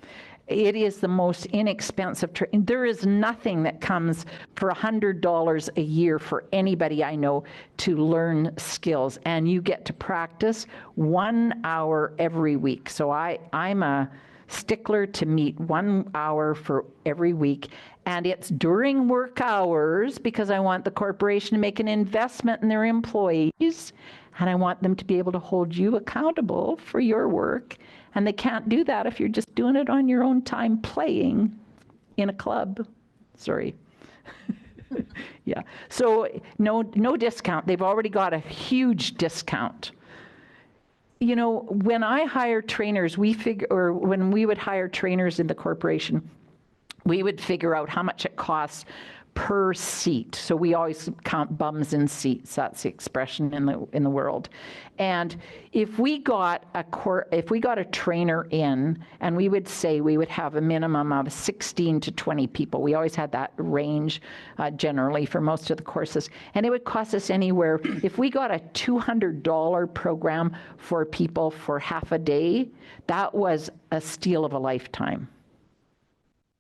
It is the most inexpensive training. There is nothing that comes for $100 a year for anybody I know to learn skills, and you get to practice 1 hour every week. So I'm a stickler to meet 1 hour for every week, and it's during work hours because I want the corporation to make an investment in their employees, and I want them to be able to hold you accountable for your work, and they can't do that if you're just doing it on your own time playing in a club. Sorry. Yeah, so no discount. They've already got a huge discount. When I hire trainers, when we would hire trainers in the corporation, we would figure out how much it costs per seat. So we always count bums in seats. That's the expression in the world. And if we got a trainer in, and we would say we would have a minimum of 16 to 20 people. We always had that range generally for most of the courses. And it would cost us anywhere, if we got a $200 program for people for half a day, that was a steal of a lifetime.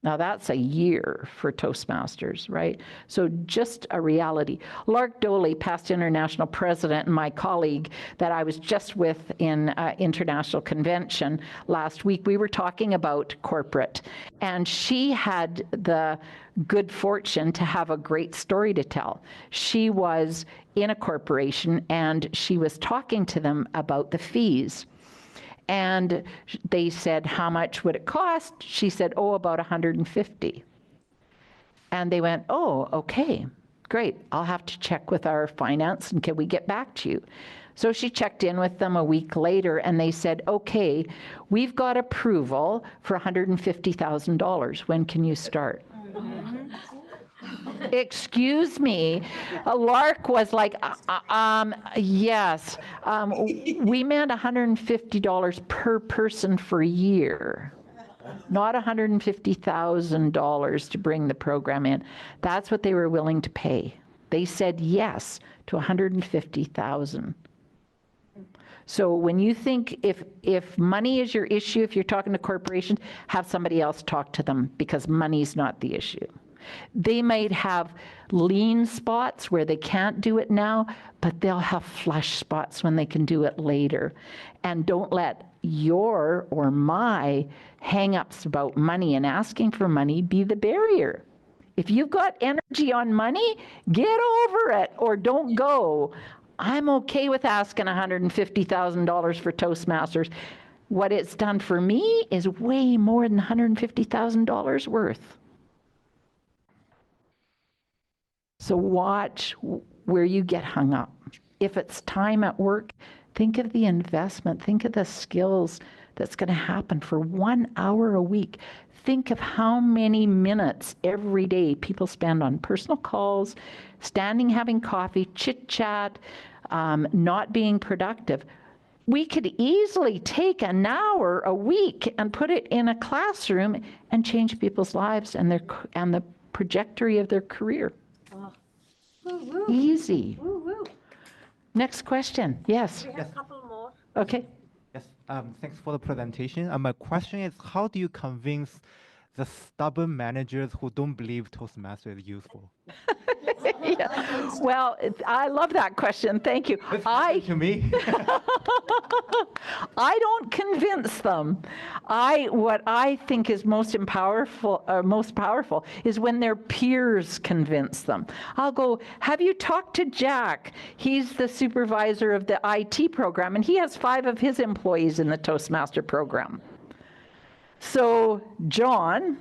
Now that's a year for Toastmasters, right? So just a reality. Lark Doley, past international president, and my colleague that I was just with in international convention last week, we were talking about corporate, and she had the good fortune to have a great story to tell. She was in a corporation and she was talking to them about the fees. And they said, how much would it cost? She said, about $150. And they went, okay, great. I'll have to check with our finance, and can we get back to you? So she checked in with them a week later, and they said, okay, we've got approval for $150,000. When can you start? Excuse me. Lark was like, yes. We meant $150 per person for a year, not $150,000 to bring the program in. That's what they were willing to pay. They said yes to $150,000. So when you think if money is your issue, if you're talking to corporations, have somebody else talk to them, because money's not the issue. They might have lean spots where they can't do it now, but they'll have flush spots when they can do it later. And don't let your or my hang-ups about money and asking for money be the barrier. If you've got energy on money, get over it or don't go. I'm okay with asking $150,000 for Toastmasters. What it's done for me is way more than $150,000 worth. So watch where you get hung up. If it's time at work, think of the investment, think of the skills that's going to happen for 1 hour a week. Think of how many minutes every day people spend on personal calls, standing, having coffee, chit chat, not being productive. We could easily take an hour a week and put it in a classroom and change people's lives and the trajectory of their career. Woo-woo. Easy. Woo-woo. Next question. Yes. We have a couple more. Okay. Yes, thanks for the presentation. My question is, how do you convince the stubborn managers who don't believe Toastmasters is useful? Yeah. Well, I love that question. Thank you. To me. I don't convince them. What I think is most powerful is when their peers convince them. I'll go, have you talked to Jack? He's the supervisor of the IT program, and he has 5 of his employees in the Toastmaster program. So John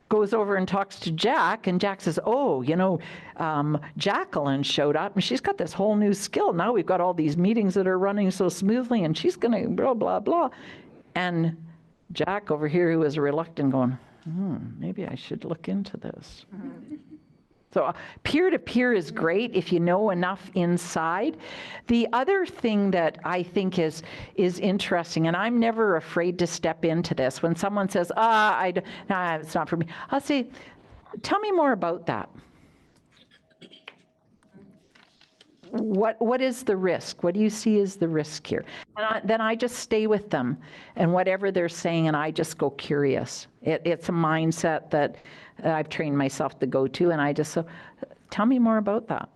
goes over and talks to Jack, and Jack says, oh, Jacqueline showed up, and she's got this whole new skill. Now we've got all these meetings that are running so smoothly, and she's going to blah, blah, blah. And Jack over here, who was reluctant, going, maybe I should look into this. So peer-to-peer is great if you know enough inside. The other thing that I think is interesting, and I'm never afraid to step into this, when someone says, it's not for me, I'll say, tell me more about that. What is the risk? What do you see as the risk here? And then I just stay with them, and whatever they're saying, and I just go curious. It's a mindset that I've trained myself to go to, and I just say, tell me more about that.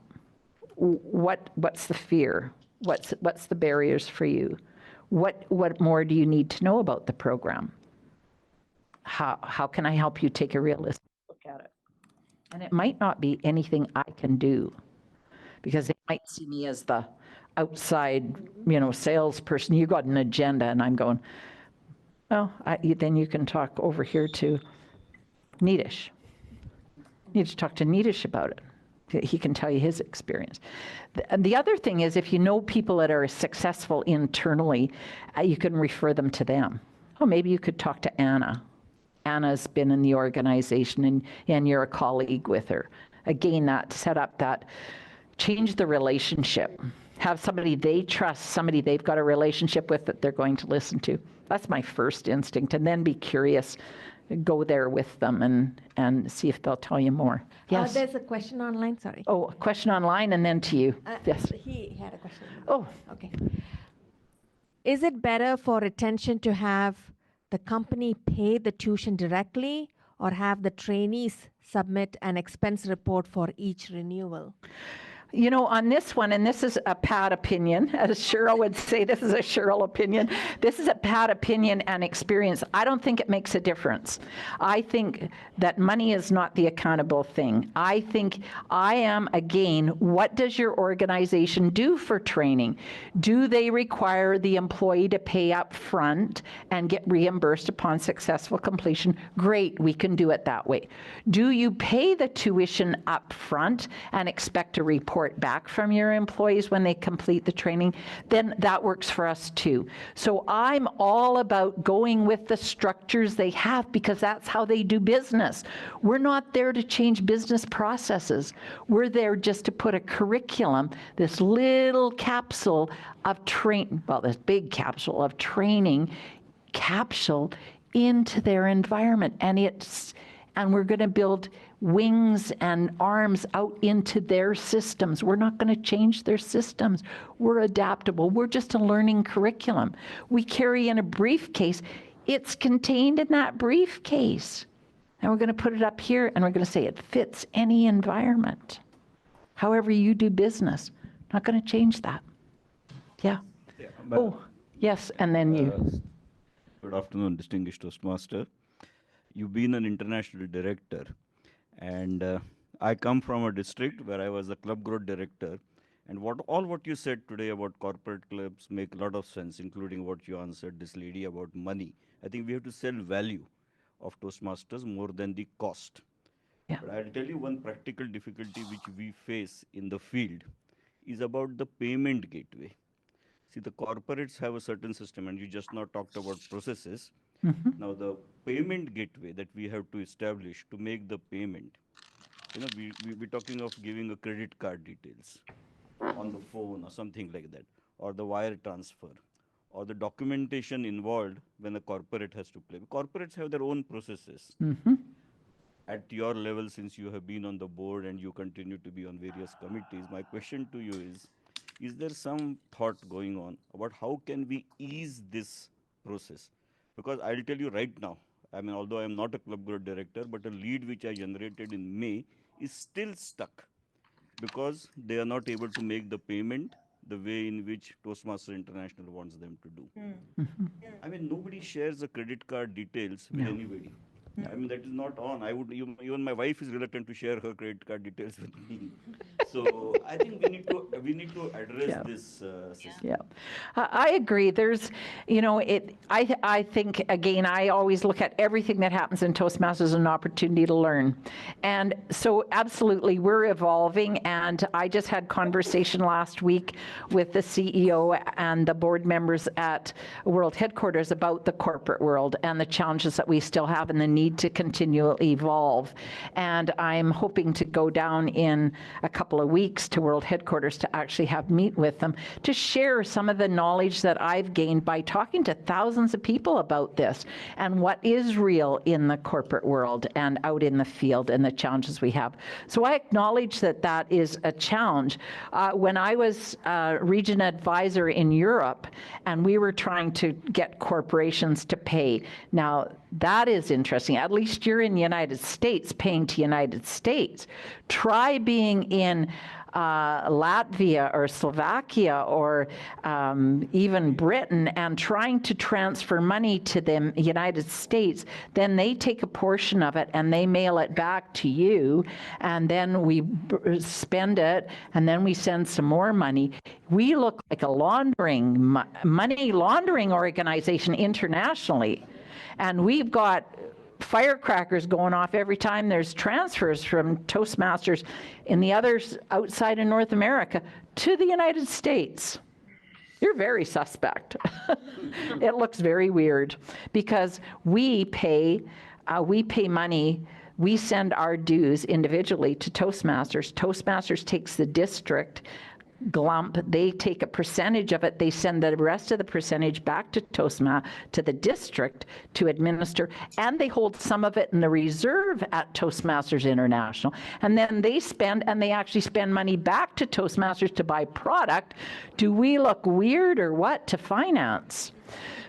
What's the fear? What's the barriers for you? What more do you need to know about the program? How can I help you take a realistic look at it? And it might not be anything I can do, because they might see me as the outside, salesperson. You got an agenda, and I'm going, well, then you can talk over here to Nitish. You need to talk to Nitish about it. He can tell you his experience. The other thing is, if you know people that are successful internally, you can refer them to them. Oh, maybe you could talk to Anna. Anna's been in the organization, and you're a colleague with her. Again, change the relationship. Have somebody they trust, somebody they've got a relationship with that they're going to listen to. That's my first instinct. And then be curious. Go there with them and see if they'll tell you more. Yes? There's a question online, sorry. Oh, a question online and then to you. Yes. He had a question. Oh. Okay. Is it better for retention to have the company pay the tuition directly or have the trainees submit an expense report for each renewal? On this one, and this is a Pat opinion, as Cheryl would say, this is a Cheryl opinion. This is a Pat opinion and experience. I don't think it makes a difference. I think that money is not the accountable thing. I think again, what does your organization do for training? Do they require the employee to pay up front and get reimbursed upon successful completion? Great, we can do it that way. Do you pay the tuition up front and expect a report back from your employees when they complete the training? Then that works for us too. So I'm all about going with the structures they have, because that's how they do business. We're not there to change business processes. We're there just to put a curriculum, this little capsule of this big capsule of training capsule into their environment. And we're going to build wings and arms out into their systems. We're not going to change their systems. We're adaptable. We're just a learning curriculum. We carry in a briefcase. It's contained in that briefcase. And we're going to put it up here, and we're going to say it fits any environment. However you do business. Not going to change that. Yeah. But Yes, and then you. Good afternoon, distinguished Toastmaster. You've been an international director, and I come from a district where I was a club growth director. And what you said today about corporate clubs make a lot of sense, including what you answered this lady about money. I think we have to sell value of Toastmasters more than the cost. Yeah. But I'll tell you one practical difficulty which we face in the field is about the payment gateway. See, the corporates have a certain system, and you just now talked about processes. Now, the payment gateway that we have to establish to make the payment, we're talking of giving a credit card details on the phone or something like that, or the wire transfer, or the documentation involved when a corporate has to play. Corporates have their own processes. At your level, since you have been on the board and you continue to be on various committees, my question to you is there some thought going on about how can we ease this process? Because I'll tell you right now, I mean, although I am not a club growth director, but a lead which I generated in May is still stuck because they are not able to make the payment the way in which Toastmasters International wants them to do. I mean, nobody shares the credit card details with anybody. I mean, that is not on. Even my wife is reluctant to share her credit card details with me. So I think we need to address this system. Yeah, I agree. There's, I think, again, I always look at everything that happens in Toastmasters as an opportunity to learn. And so absolutely, we're evolving. And I just had conversation last week with the CEO and the board members at World Headquarters about the corporate world and the challenges that we still have and the need to continually evolve. And I'm hoping to go down in a couple of weeks to World Headquarters to actually meet with them to share some of the knowledge that I've gained by talking to thousands of people about this and what is real in the corporate world and out in the field and the challenges we have. So I acknowledge that that is a challenge. When I was region advisor in Europe and we were trying to get corporations to pay, now that is interesting. At least you're in the United States paying to United States. Try being in Latvia or Slovakia or even Britain and trying to transfer money to the United States, then they take a portion of it and they mail it back to you, and then we spend it, and then we send some more money. We look like a money laundering organization internationally, and we've got firecrackers going off every time there's transfers from Toastmasters in the others outside of North America to the United States. You're very suspect. It looks very weird because we pay money. We send our dues individually to Toastmasters. Toastmasters takes the district glump, they take a percentage of it, they send the rest of the percentage back to to the district to administer, and they hold some of it in the reserve at Toastmasters International, and then they actually spend money back to Toastmasters to buy product. Do we look weird or what to finance?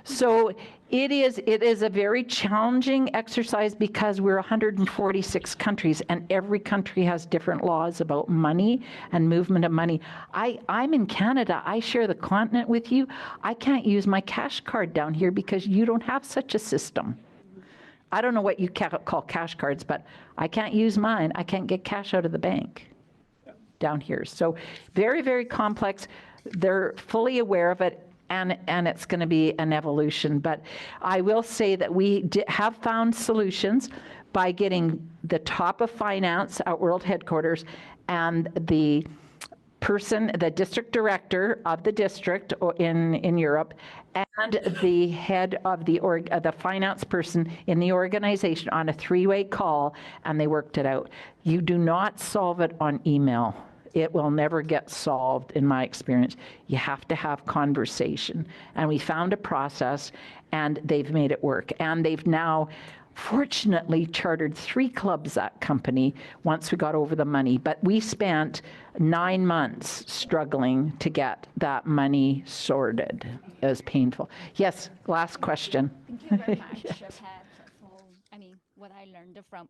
So it is a very challenging exercise because we're 146 countries and every country has different laws about money and movement of money. I'm in Canada. I share the continent with you. I can't use my cash card down here because you don't have such a system. I don't know what you call cash cards, but I can't use mine. I can't get cash out of the bank down here. So very, very complex. They're fully aware of it. And it's going to be an evolution. But I will say that we have found solutions by getting the top of finance at World Headquarters and the district director of the district in Europe, and the head of the finance person in the organization on a three-way call, and they worked it out. You do not solve it on email. It will never get solved, in my experience. You have to have conversation. And we found a process, and they've made it work. And they've now, fortunately, chartered 3 clubs, that company, once we got over the money. But we spent 9 months struggling to get that money sorted. It was painful. Yes, last question. Thank you very much, Pat, for what I learned from.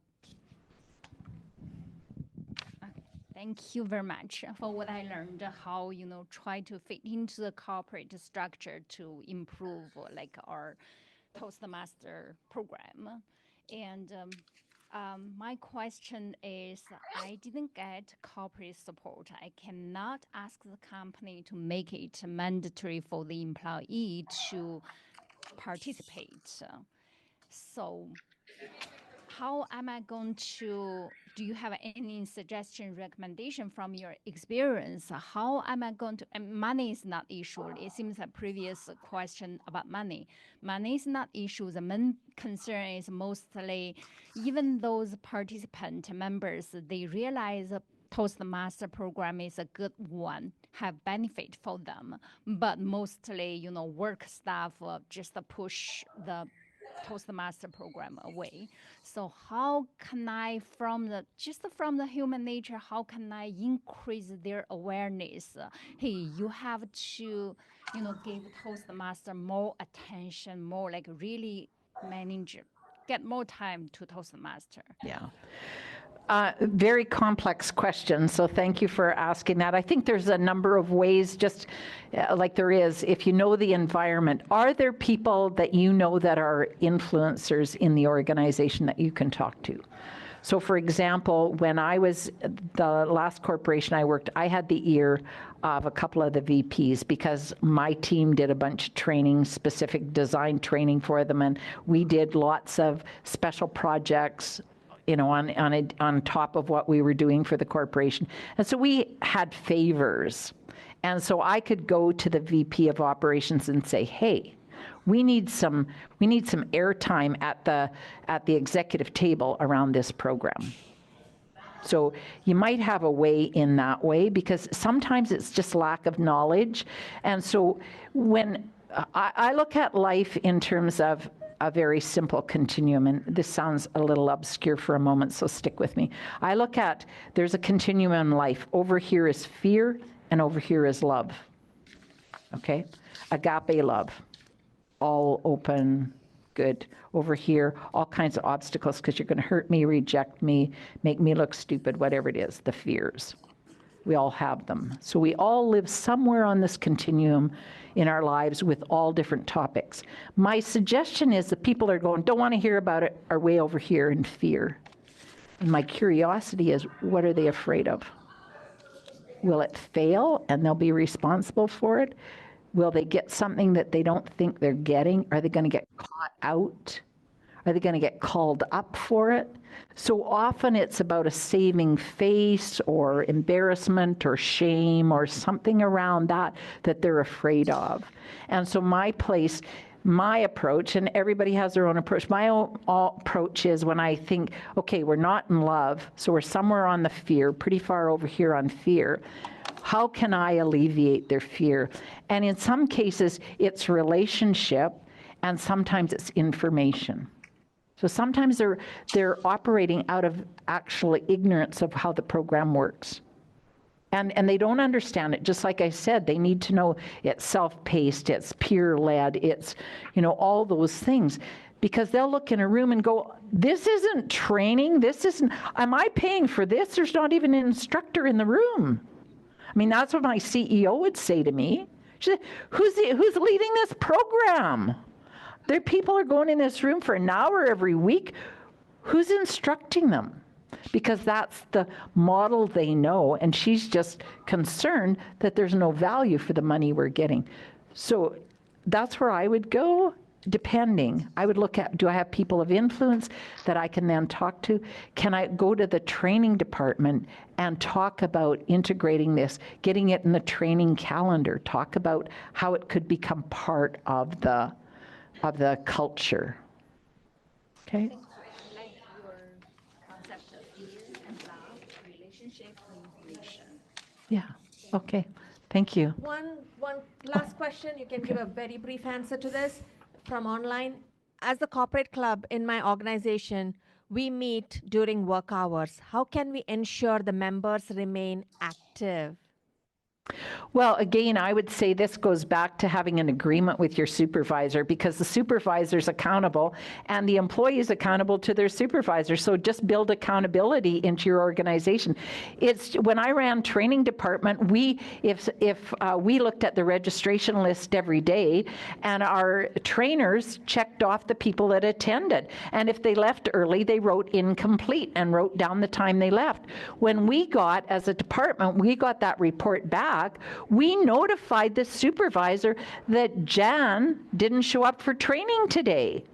Okay. Thank you very much for what I learned, how, try to fit into the corporate structure to improve like our Toastmaster program. And my question is, I didn't get corporate support. I cannot ask the company to make it mandatory for the employee to participate. So how am I going to, do you have any suggestion, recommendation from your experience? How am I going to, and money is not issue. It seems a previous question about money. Money is not issue. The main concern is mostly, even those participant members, they realize Toastmaster program is a good one, have benefit for them. But mostly, work staff just push the Toastmaster program away. So how can I, from the human nature, how can I increase their awareness? Hey, you have to, give Toastmaster more attention, more like really manage, get more time to Toastmaster. Yeah. Very complex question, so thank you for asking that. I think there's a number of ways, just like there is, if you know the environment. Are there people that you know that are influencers in the organization that you can talk to? So for example, when I was, the last corporation I worked, I had the ear of a couple of the VPs because my team did a bunch of training, specific design training for them, and we did lots of special projects, on top of what we were doing for the corporation. And so we had favors. And so I could go to the VP of operations and say, hey, we need some airtime at the executive table around this program. So you might have a way in that way, because sometimes it's just lack of knowledge. And so when I look at life in terms of a very simple continuum, and this sounds a little obscure for a moment, so stick with me. I look at, there's a continuum in life. Over here is fear, and over here is love. Okay? Agape love. All open, good. Over here, all kinds of obstacles, because you're going to hurt me, reject me, make me look stupid, whatever it is, the fears. We all have them. So we all live somewhere on this continuum in our lives with all different topics. My suggestion is that people are going, don't want to hear about it, are way over here in fear. And my curiosity is, what are they afraid of? Will it fail and they'll be responsible for it? Will they get something that they don't think they're getting? Are they going to get caught out? Are they going to get called up for it? So often it's about a saving face or embarrassment or shame or something around that they're afraid of. And so my approach, and everybody has their own approach, my own approach is when I think, okay, we're not in love, so we're somewhere on the fear, pretty far over here on fear. How can I alleviate their fear? And in some cases, it's relationship, and sometimes it's information. So sometimes they're operating out of actual ignorance of how the program works. And they don't understand it. Just like I said, they need to know it's self-paced, it's peer-led, it's, all those things. Because they'll look in a room and go, this isn't training, am I paying for this? There's not even an instructor in the room. I mean, that's what my CEO would say to me. She said, who's leading this program? People are going in this room for an hour every week. Who's instructing them? Because that's the model they know, and she's just concerned that there's no value for the money we're getting. So that's where I would go, depending. I would look at, do I have people of influence that I can then talk to? Can I go to the training department and talk about integrating this, getting it in the training calendar, talk about how it could become part of the culture. Okay? I like your concept of fear and love, relationship, and information. Yeah. Okay. Thank you. One last question. You can give a very brief answer to this from online. As the corporate club in my organization, we meet during work hours. How can we ensure the members remain active? Well, again, I would say this goes back to having an agreement with your supervisor, because the supervisor's accountable and the employee is accountable to their supervisor. So just build accountability into your organization. It's when I ran training department, we looked at the registration list every day, and our trainers checked off the people that attended. And if they left early, they wrote incomplete and wrote down the time they left. When we got, as a department, we got that report back, we notified the supervisor that Jan didn't show up for training today.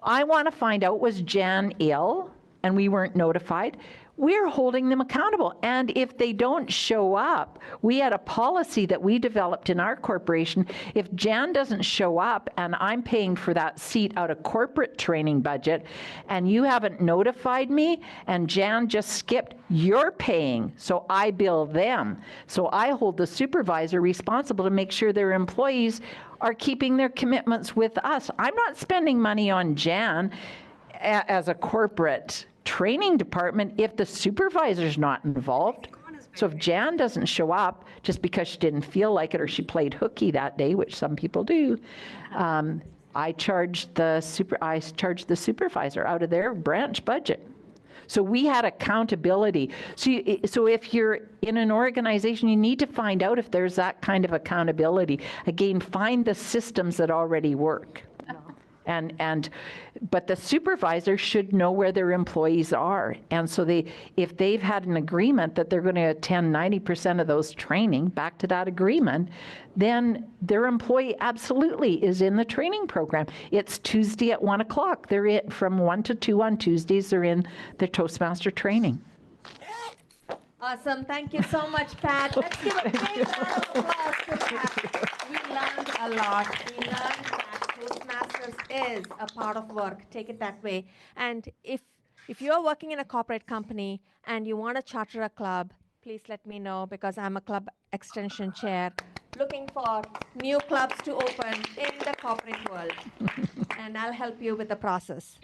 I want to find out, was Jan ill and we weren't notified? We're holding them accountable. And if they don't show up, we had a policy that we developed in our corporation. If Jan doesn't show up and I'm paying for that seat out of corporate training budget and you haven't notified me and Jan just skipped, you're paying. So I bill them. So I hold the supervisor responsible to make sure their employees are keeping their commitments with us. I'm not spending money on Jan as a corporate training department if the supervisor's not involved. So if Jan doesn't show up just because she didn't feel like it or she played hooky that day, which some people do, I charged the supervisor out of their branch budget. So we had accountability. So if you're in an organization, you need to find out if there's that kind of accountability. Again, find the systems that already work. But the supervisor should know where their employees are. And so if they've had an agreement that they're going to attend 90% of those training, back to that agreement, then their employee absolutely is in the training program. It's Tuesday at 1 o'clock. They're in from 1 to 2 on Tuesdays. They're in the Toastmaster training. Awesome. Thank you so much, Pat. Let's give a big round of applause to Pat. We learned a lot. We learned that Toastmasters is a part of work. Take it that way. And if you're working in a corporate company and you want to charter a club, please let me know, because I'm a club extension chair looking for new clubs to open in the corporate world. And I'll help you with the process.